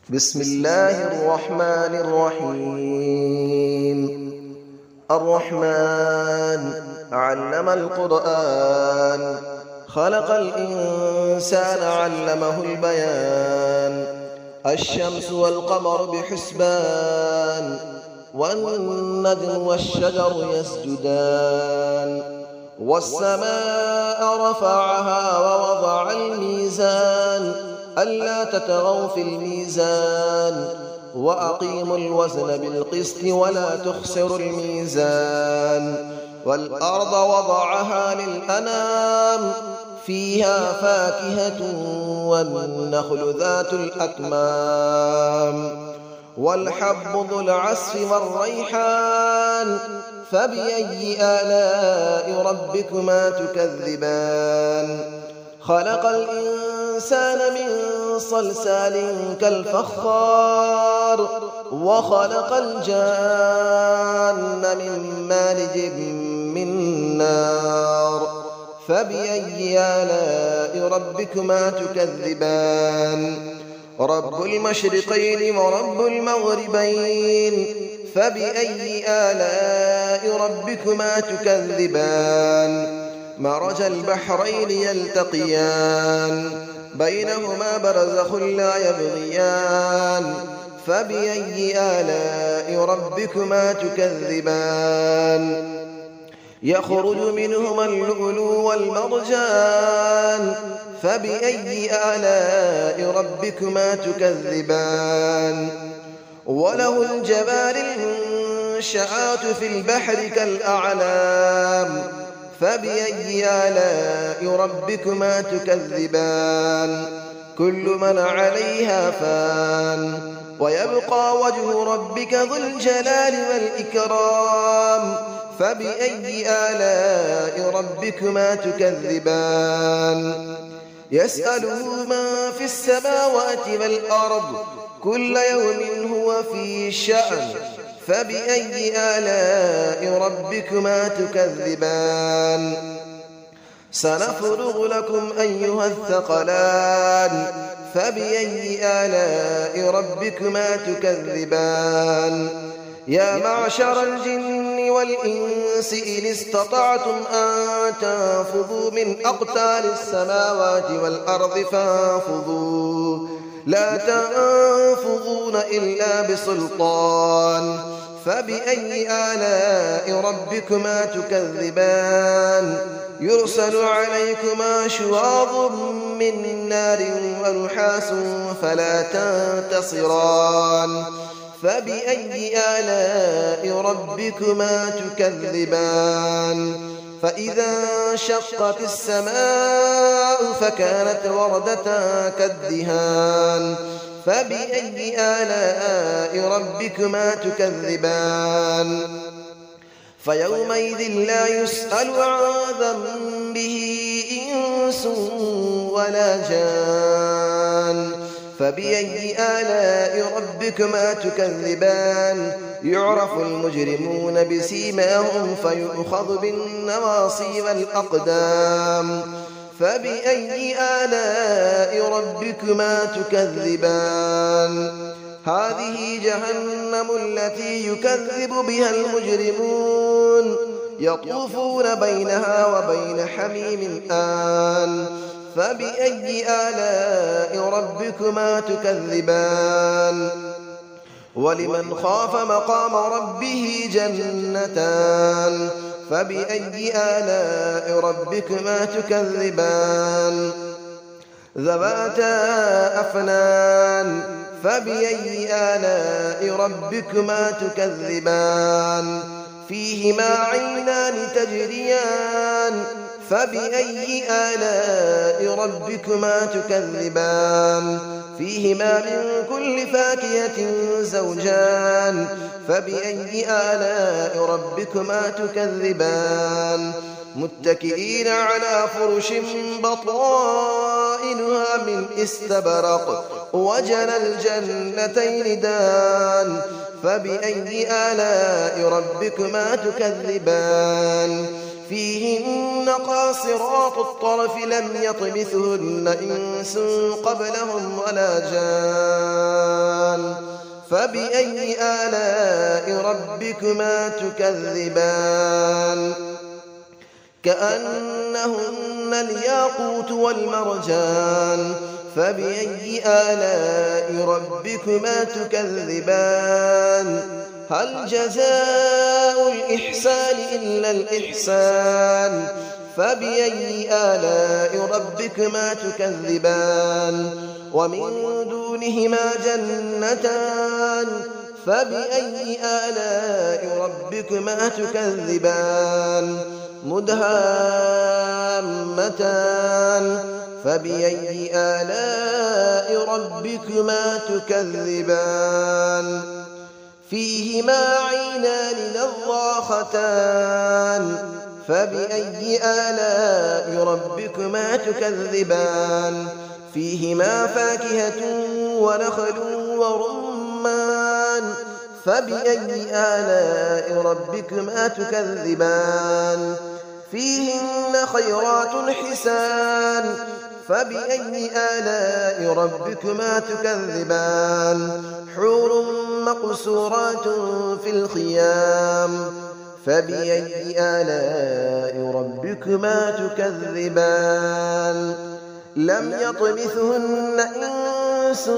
بسم الله الرحمن الرحيم. الرحمن علم القرآن، خلق الإنسان علمه البيان. الشمس والقمر بحسبان، والنجم والشجر يسجدان. والسماء رفعها ووضع الميزان، ألا تطغوا في الميزان، وأقيموا الوزن بالقسط ولا تخسروا الميزان. والأرض وضعها للأنام، فيها فاكهة والنخل ذات الأكمام، والحب ذو العصف والريحان. فبأي آلاء ربكما تكذبان؟ خلق الإنسان من صلصال كالفخار، وخلق الجان من مارج من نار. فبأي آلاء ربكما تكذبان؟ رب المشرقين ورب المغربين. فبأي آلاء ربكما تكذبان؟ مرج البحرين يلتقيان، بينهما برزخ لا يبغيان. فبأي آلاء ربكما تكذبان؟ يخرج منهما اللؤلؤ والمرجان. فبأي آلاء ربكما تكذبان؟ وله الجبال المنشآت في البحر كالأعلام. فبأي آلاء ربكما تكذبان؟ كل من عليها فان، ويبقى وجه ربك ذو الجلال والإكرام. فبأي آلاء ربكما تكذبان؟ يسأله من في السماوات والأرض، كل يوم هو في شأن. فبأي آلاء ربكما تكذبان؟ سنفرغ لكم أيها الثقلان. فبأي آلاء ربكما تكذبان؟ يا معشر الجن والإنس إن استطعتم أن تنفذوا من أقطار السماوات والأرض فانفذوا، لا تنفذون إلا بسلطان. فبأي آلاء ربكما تكذبان؟ يرسل عليكما شواظ من نار ونحاس فلا تنتصران. فبأي آلاء ربكما تكذبان؟ فإذا انشقت السماء فكانت وردة كالدهان. فبأي آلاء ربكما تكذبان؟ فيومئذ لا يسأل عن ذنبه إنس ولا جان. فبأي آلاء ربكما تكذبان؟ يعرف المجرمون بسيماهم فيؤخذ بالنواصي والأقدام. فبأي آلاء ربكما تكذبان؟ هذه جهنم التي يكذب بها المجرمون، يطوفون بينها وبين حميم آن. فبأي آلاء ربكما تكذبان؟ ولمن خاف مقام ربه جنتان. فبأي آلاء ربكما تكذبان؟ ذواتا أفنان. فبأي آلاء ربكما تكذبان؟ فيهما عينان تجريان. فبأي آلاء ربكما تكذبان؟ فيهما من كل فاكهة زوجان. فبأي آلاء ربكما تكذبان؟ متكئين على فرش بطائنها من استبرق، وجنى الجنتين دان. فبأي آلاء ربكما تكذبان؟ فيهن قاصرات الطرف لم يطمثهن إنس قبلهم ولا جان فبأي آلاء ربكما تكذبان كأنهن الياقوت والمرجان فبأي آلاء ربكما تكذبان هل جزاء الإحسان إلا الإحسان فبأي آلاء ربكما تكذبان ومن دونهما جنتان فبأي آلاء ربكما تكذبان مدهامتان فبأي آلاء ربكما تكذبان فيهما عينان نضاختان فبأي آلاء ربكما تكذبان فيهما فاكهة ونخل ورمان فبأي آلاء ربكما تكذبان فيهن خيرات حسان فبأي آلاء ربكما تكذبان حور مقصورات في الخيام فبأي آلاء ربكما تكذبان لم يطمثهن إنس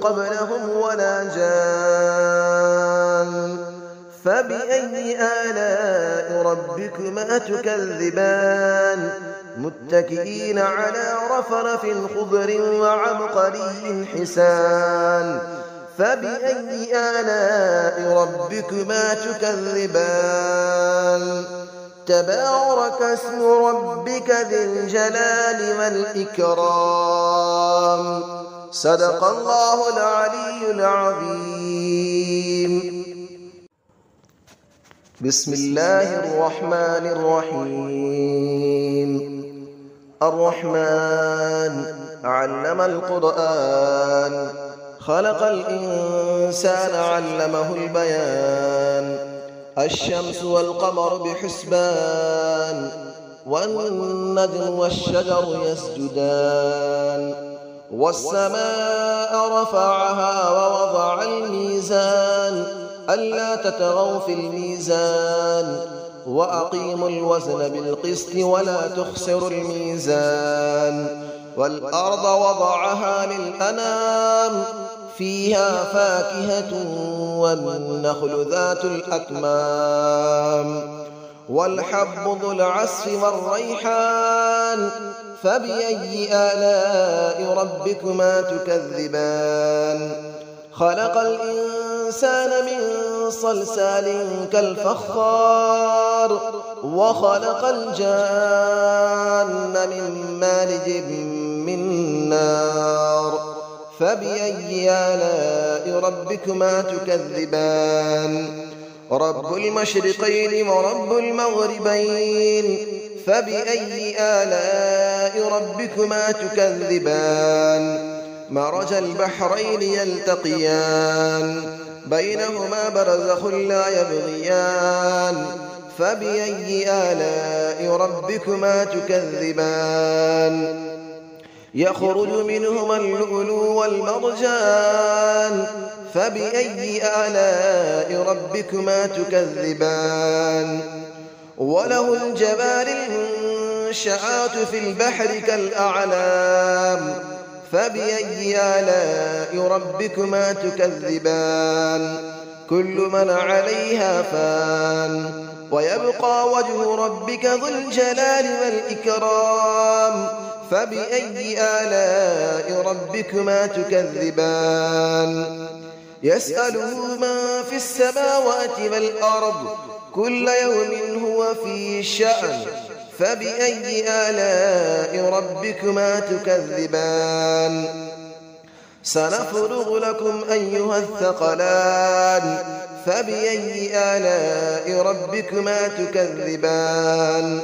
قبلهم ولا جان فبأي آلاء ربكما تكذبان متكئين على رفرف خضر وعبقري حسان فبأي آلاء ربكما تكذبان تبارك اسم ربك ذي الجلال والإكرام صدق الله العلي العظيم بسم الله الرحمن الرحيم الرحمن علم القرآن خلق الإنسان علمه البيان الشمس والقمر بحسبان والنجم والشجر يسجدان والسماء رفعها ووضع الميزان ألا تطغوا في الميزان وأقيموا الوزن بالقسط ولا تخسروا الميزان والأرض وضعها للأنام فيها فاكهة والنخل ذات الأكمام والحب ذو العصف والريحان فبأي آلاء ربكما تكذبان خلق الإنسان من صلصال كالفخار وخلق الجان من مارج من نار فبأي آلاء ربكما تكذبان رب المشرقين ورب المغربين فبأي آلاء ربكما تكذبان مرج البحرين يلتقيان بينهما برزخ لا يبغيان فبأي آلاء ربكما تكذبان يخرج منهما اللؤلؤ والمرجان فبأي آلاء ربكما تكذبان وله الجبال المنشآت في البحر كالأعلام فبأي آلاء ربكما تكذبان كل من عليها فان ويبقى وجه ربك ذو الجلال والإكرام فبأي آلاء ربكما تكذبان يسأله من في السماوات والأرض كل يوم هو في شأن فبأي آلاء ربكما تكذبان سنفرغ لكم أيها الثقلان فبأي آلاء ربكما تكذبان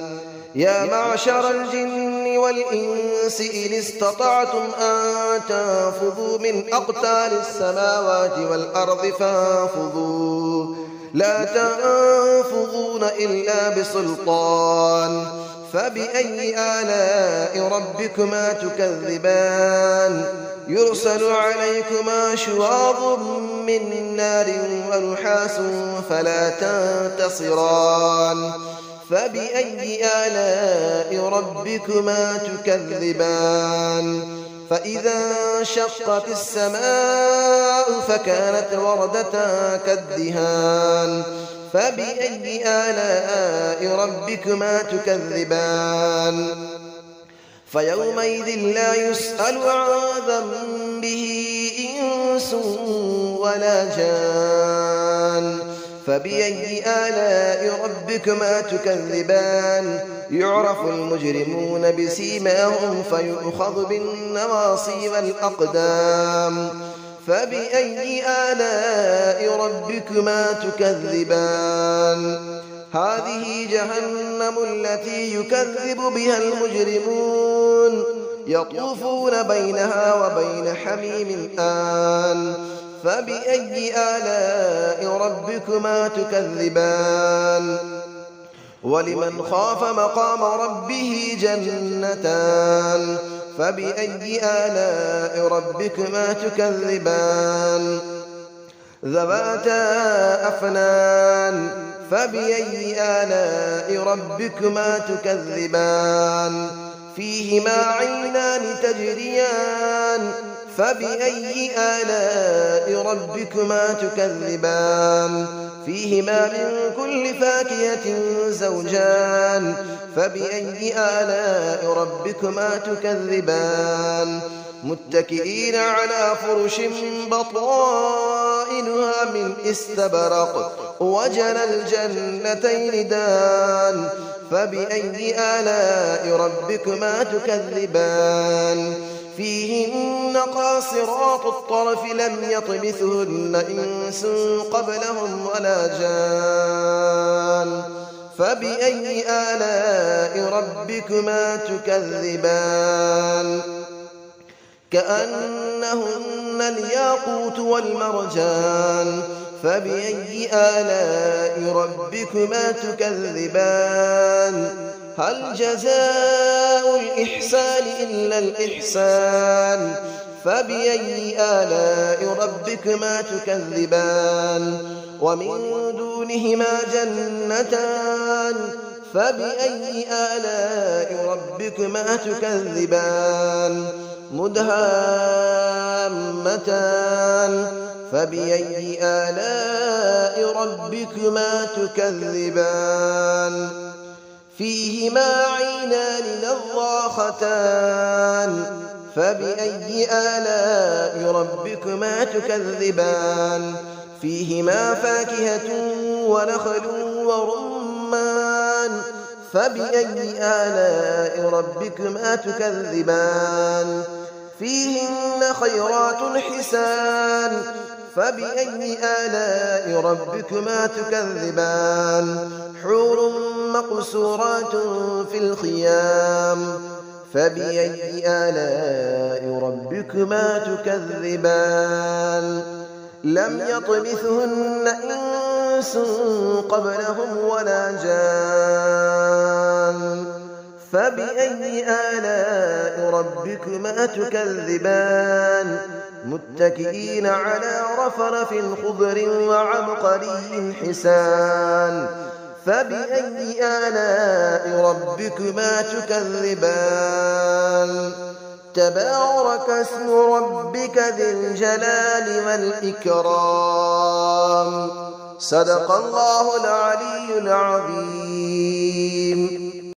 يا معشر الجن والإنس إن استطعتم أن تنفذوا من أقطار السماوات والأرض فانفذوا لا تنفذون إلا بسلطان فبأي آلاء ربكما تكذبان يرسل عليكما شواظ من نار ونحاس فلا تنتصران فبأي آلاء ربكما تكذبان فإذا انشقت السماء فكانت وردة كالدهان فبأي آلاء ربكما تكذبان فيومئذ لا يسأل عن ذنبه إنس ولا جان فبأي آلاء ربكما تكذبان يعرف المجرمون بسيماهم فيؤخذ بالنواصي والأقدام فبأي آلاء ربكما تكذبان هذه جهنم التي يكذب بها المجرمون يطوفون بينها وبين حميم آن فبأي آلاء ربكما تكذبان ولمن خاف مقام ربه جنتان فبأي آلاء ربكما تكذبان ذواتا أفنان فبأي آلاء ربكما تكذبان فيهما عينان تجريان فبأي آلاء ربكما تكذبان فيهما من كل فاكهة زوجان فبأي آلاء ربكما تكذبان متكئين على فرش بطائنها من استبرق وجنى الجنتين دان فبأي آلاء ربكما تكذبان فيهن قاصرات الطرف لم يطمثهن إنس قبلهم ولا جان فبأي آلاء ربكما تكذبان كأنهن الياقوت والمرجان فبأي آلاء ربكما تكذبان هل جزاء الإحسان إلا الإحسان فبأي آلاء ربكما تكذبان ومن دونهما جنتان فبأي آلاء ربكما تكذبان مدهامتان فبأي آلاء ربكما تكذبان فيهما عينان نضاختان فبأي آلاء ربكما تكذبان فيهما فاكهة ونخل ورمان فبأي آلاء ربكما تكذبان فيهن خيرات حسان فبأي آلاء ربكما تكذبان حور مقصورات في الخيام فبأي آلاء ربكما تكذبان لم يطمثهن إنس قبلهم ولا جان فبأي آلاء ربكما تكذبان متكئين على رفرف خضر وعبقري حسان فبأي آلاء ربكما تكذبان تبارك اسم ربك ذي الجلال والإكرام صدق الله العلي العظيم.